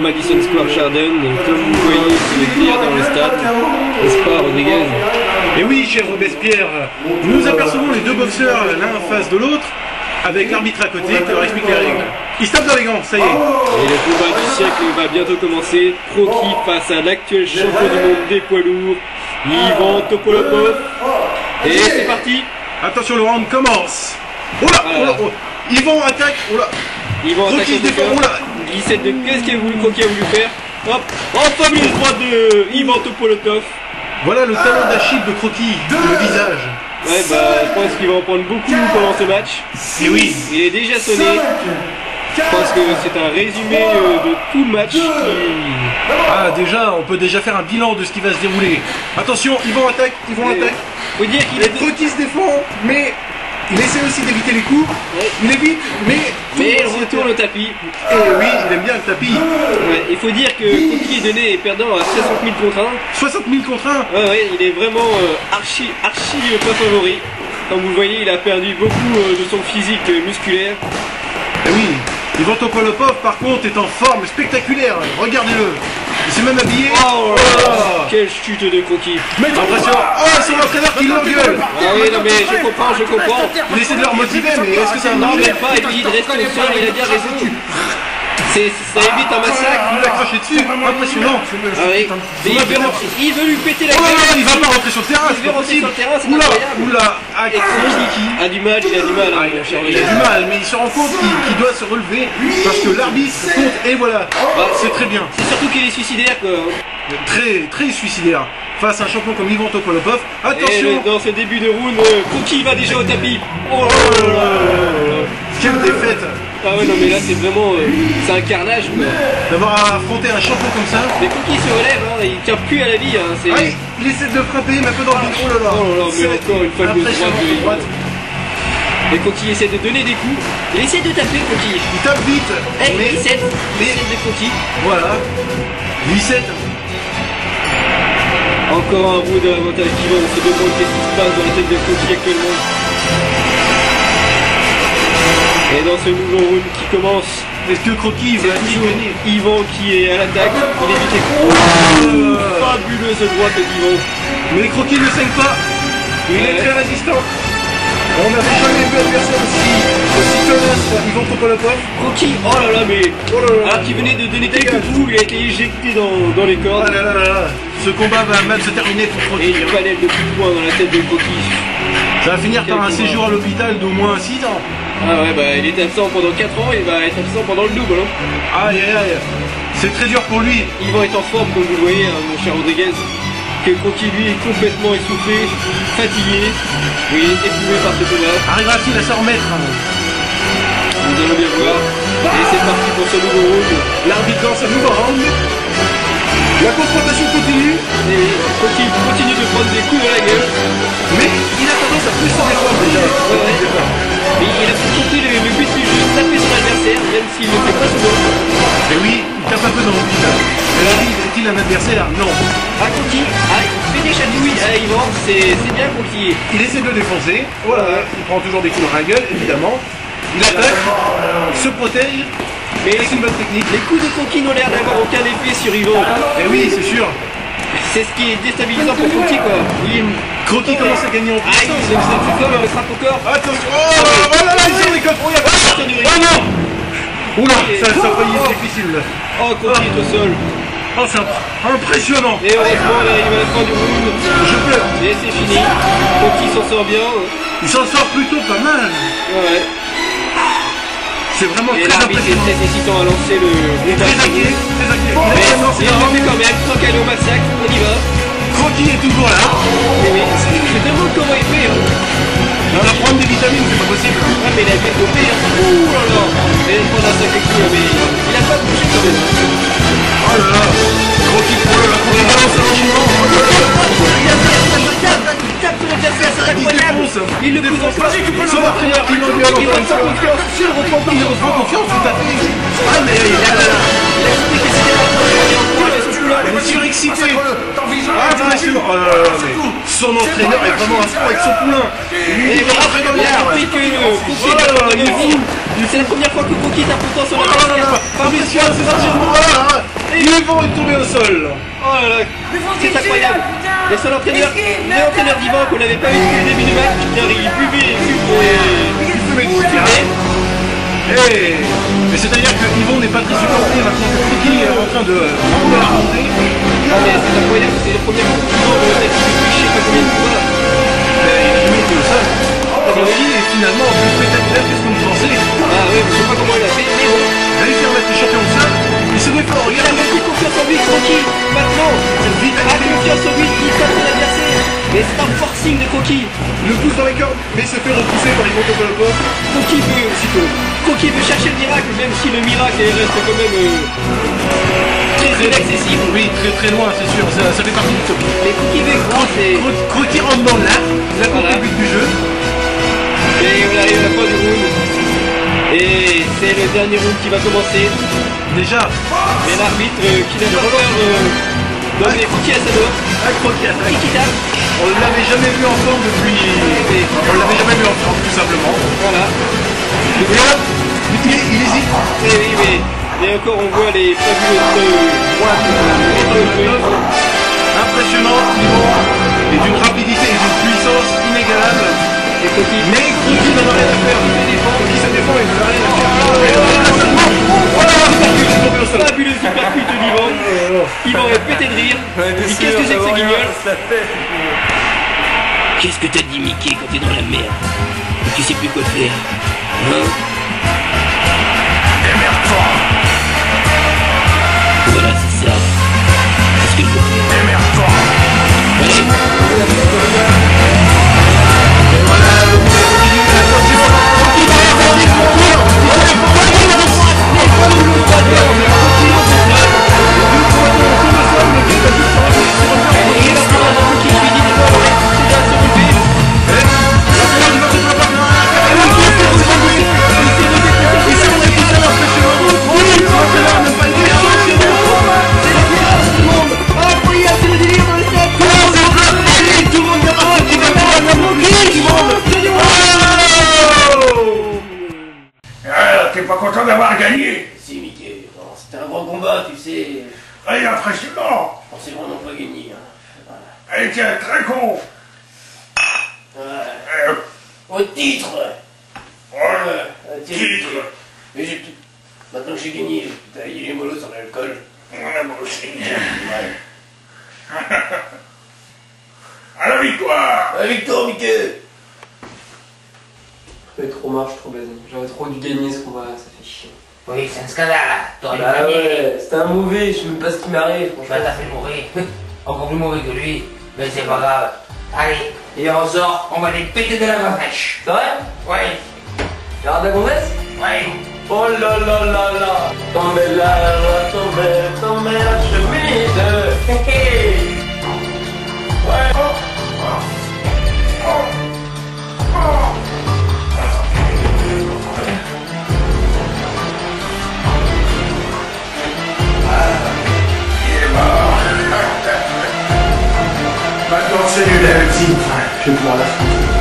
Madison Square Garden. Comme vous voyez, c'est le pire dans le stade. N'est-ce pas, Rodriguez? Et oui, cher Robespierre, nous apercevons les deux boxeurs l'un en face de l'autre, avec l'arbitre à côté qui leur explique les règles. Ils se tapent dans les gants, ça y est. Et le combat du siècle va bientôt commencer. Kroki face à l'actuel champion du monde des poids lourds, Ivan Topolapov. Et c'est parti. Attention, le round commence. Oh là, oh là, oh. Yvan attaque, oh là. Yvan attaque Kroki se défend, oh là. Glissette de qu'est-ce que Kroki a voulu faire? Hop, oh, fabuleuse droite de Ivan Topolapov. Voilà le talon d'Achille de Kroki, le visage. Ouais, bah, je pense qu'il va en prendre beaucoup pendant ce match. Et oui, il est déjà sonné. Je pense que c'est un résumé de tout le match. Ah, déjà, on peut déjà faire un bilan de ce qui va se dérouler. Attention, Yvan attaque, Yvan attaque. Faut dire qu'il est Kroki se défend, mais il essaie aussi d'éviter les coups. Ouais. Il évite, mais il retourne le tapis. Et oui, il aime bien le tapis. Ouais, il faut dire que Kroki est donné perdant à 60 000 contre 1. 60 000 contre 1. Ouais, il est vraiment archi pas favori. Comme vous le voyez, il a perdu beaucoup de son physique musculaire. Et oui, Ivan Topolapov par contre est en forme spectaculaire. Regardez-le. Il s'est même habillé. Oh là là. Quelle chute de Kroki. Impressionnant. Oh, c'est l'entraîneur qui l'engueule. Ah oui, non mais je comprends. Il essaie de leur motiver, mais est-ce que ça marche? Non, même pas, et puis il reste au sol, il a bien raison. Ça évite un massacre. Il l'a craché dessus, impressionnant. Ah oui, mais il veut lui péter la gueule. Il va pas rentrer sur le terrain, il veut rentrer sur le terrain, c'est incroyable. Oula, et Kroki a du mal, il a du mal. Il a du mal, mais il se rend compte qu'il doit se relever parce que l'arbitre compte, et voilà, c'est très bien. C'est surtout qu'il est suicidaire, quoi. Très suicidaire. Face à un champion comme Ivan Topolapov. Attention. Et dans ce début de round, Kroki va déjà au tapis. Oh là là. Quelle défaite. Ah ouais, non mais là c'est vraiment c'est un carnage quoi. D'avoir affronté un champion comme ça. Mais Kroki se relève, hein, il tient plus à la vie. Hein, il essaie de frapper, mais un peu dans le vide. Oh là là. Oh là là, mais encore une fois de droite. Et Kroki essaie de donner des coups. Il essaie de taper Kroki. Il tape vite. Mais Glissette de Kroki. Voilà. Glissette. Encore un round d'avantage d'Ivan. On se demande qu'est-ce qui se passe dans la tête de Kroki actuellement. Et dans ce nouveau round qui commence, est-ce que Kroki va gagner? Yvan qui est à l'attaque, il évite les coups. Fabuleuse droite d'Yvan. Mais Kroki ne saigne pas. Il est très résistant. On n'avait jamais vu adversaire aussi tenace, Ivan Topolapov. Kroki, oh là là, mais alors qu'il venait de donner quelques coups, il a été éjecté dans les cordes. Ah là là là. Ce combat va mal se terminer pour Kroki. Et une palette de coups de poing dans la tête de Kroki. Ça va finir par un séjour à l'hôpital d'au moins 6 ans. Ah ouais, bah il était absent pendant 4 ans, il va être absent pendant le double. Hein. Aïe aïe aïe. C'est très dur pour lui. Yvan est en forme, comme vous le voyez, hein, mon cher Rodriguez. Que Kroki lui est complètement essoufflé, fatigué, oui, éprouvé par ce combat. Arrivera-t-il à s'en remettre? Nous allons bien voir. Et c'est parti pour ce nouveau round. L'arbitre lance un nouveau round. La confrontation continue. Et Kroki continue de prendre des coups dans la gueule. Mais il a tendance à plus se défendre déjà. Mais il a compris le but du jeu, taper son adversaire, même s'il ne le fait pas souvent. Et oui, il tape un peu dans le visage. Mais l'arbitre est-il un adversaire? Non. Ah, Kroki, il fait des chatouilles à Yvan, c'est bien Kroki. Il essaie de le défoncer. Voilà, il prend toujours des coups dans la gueule, évidemment. Il attaque, il se protège. Mais c'est une bonne technique. Les coups de Kroki n'ont l'air d'avoir aucun effet sur Yvan. Et oui, c'est sûr. C'est ce qui est déstabilisant pour Kroki, quoi. Kroki commence à gagner en puissance. C'est plus fort, il frappe encore. Attention. Oh là là, ils sont des codes. Oh non. Oula, ça a failli être difficile là. Oh, Kroki est au sol. Oh, c'est impressionnant. Et heureusement, on arrive à la fin du round. Je pleure. Et c'est fini. Kroki s'en sort bien. Il s'en sort plutôt pas mal. Ouais. C'est vraiment très impressionnant. Et l'arbitre est très hésitant à lancer le Très inquiet. Mais il fait quand même, tant qu'elle est au massacre, on y va. Kroki est toujours là. Mais je me demande comment il fait. Il va prendre des vitamines, c'est pas possible. Ah mais il a été dopé. Ouh là là. Il va prendre un sacré coup là, mais il a pas bougé quand même. Oh là là. Kroki prend la cour et balance l'enchaînement. Oh là là. Il tape sur l'adversaire, c'est incroyable. Il le pousse en face. Son entraîneur, il reprend confiance. Il reprend confiance, tout à fait. Ah mais il a il est surexcité. Ah bien sûr. Oh là là, mais son entraîneur est vraiment un pro avec son poulain. Et après il a compris que Kroki est dans le fou. C'est la première fois que Kroki tape autant sur l'adversaire. Par mission, c'est Yvan est tombé au sol. Oh là là, c'est incroyable. Et son entraîneur, l'entraîneur d'Yvan qu'on n'avait pas vu depuis le début du match, car il buvait et fumait du cigarette. Mais c'est-à-dire que Yvon n'est pas très supporté maintenant que Friki est en train de prendre la montée. Ah mais c'est incroyable, c'est le premier coup de Yvan de l'activité, je sais pas combien de fois. Il était au sol. Friki est finalement plus spectaculaire que ce que vous pensez. Ah ouais, je sais pas comment il a fait, mais bon. Il a réussi à mettre le champion au sol. Il se défend, Il a regardez. beaucoup confiance en lui, Croquis. Maintenant, a confiance en lui, il tape son adversaire. Mais c'est un forcing de Croquis. Le pousse dans les cordes, mais se fait repousser par Yvon Topolopov. Croquis veut aussitôt. Croquis veut chercher le miracle, même si le miracle reste quand même très inaccessible. Oui, très loin, c'est sûr, ça fait partie du top. Mais Croquis veut c'est... Croquis rentre dans l'arc, la Voilà. le but du jeu. Et on arrive à la fin du round. Et c'est le dernier round qui va commencer. Déjà, Mais l'arbitre qui n'a pas peur donne les Croquis à sa dos. un Croquis attaque. Qui tape. On l'avait jamais vu en forme depuis... On l'avait jamais vu en forme, tout simplement. Voilà. Et là, il hésite. Et oui, mais encore on voit les fabuleuses droites. Impressionnant, Yvon est d'une rapidité et d'une puissance inégalable. Et Croquis. Mais Croquis n'en a rien à faire. Croquis se défend et ne n'a rien à faire. Et là, seulement, voilà, il est tombé au sol. Fabuleux supercut de Yvan. Yvan est pété de rire. Il dit qu'est-ce que c'est que ce guignol? Qu'est-ce que t'as dit, Mickey, quand t'es dans la merde? Tu sais plus quoi faire. Hein? Voilà, c'est ça. C'est ce que je veux faire. T'es pas content d'avoir gagné? Si, Mickey, c'était un grand combat, tu sais. Elle est impressionnant. On s'est vraiment pas gagné. Hein. Elle était très con. Au titre. Tiens, Titre. mais maintenant que j'ai gagné, putain, il est mollo sur l'alcool. Moi aussi. À la victoire. La victoire, Mickey. C'est trop marche, trop blasé. J'aurais trop dû gagner ce combat, ça fait chier. Oui, c'est un scandale. T'aurais dû Bah gagner. ouais, c'était un mauvais, je sais même pas ce qui m'arrive, Bah, franchement. t'as fait mourir. Encore plus mauvais que lui. Mais c'est pas grave. Allez, et on sort, on va les péter de la main fraîche. C'est vrai? Ouais, Garde la gonzesse? ouais. Oh là là là là! Tombez là, tombez la chemise! Hé hé! Ouais! Maintenant c'est lui la ultime. Je vais pouvoir la foutre.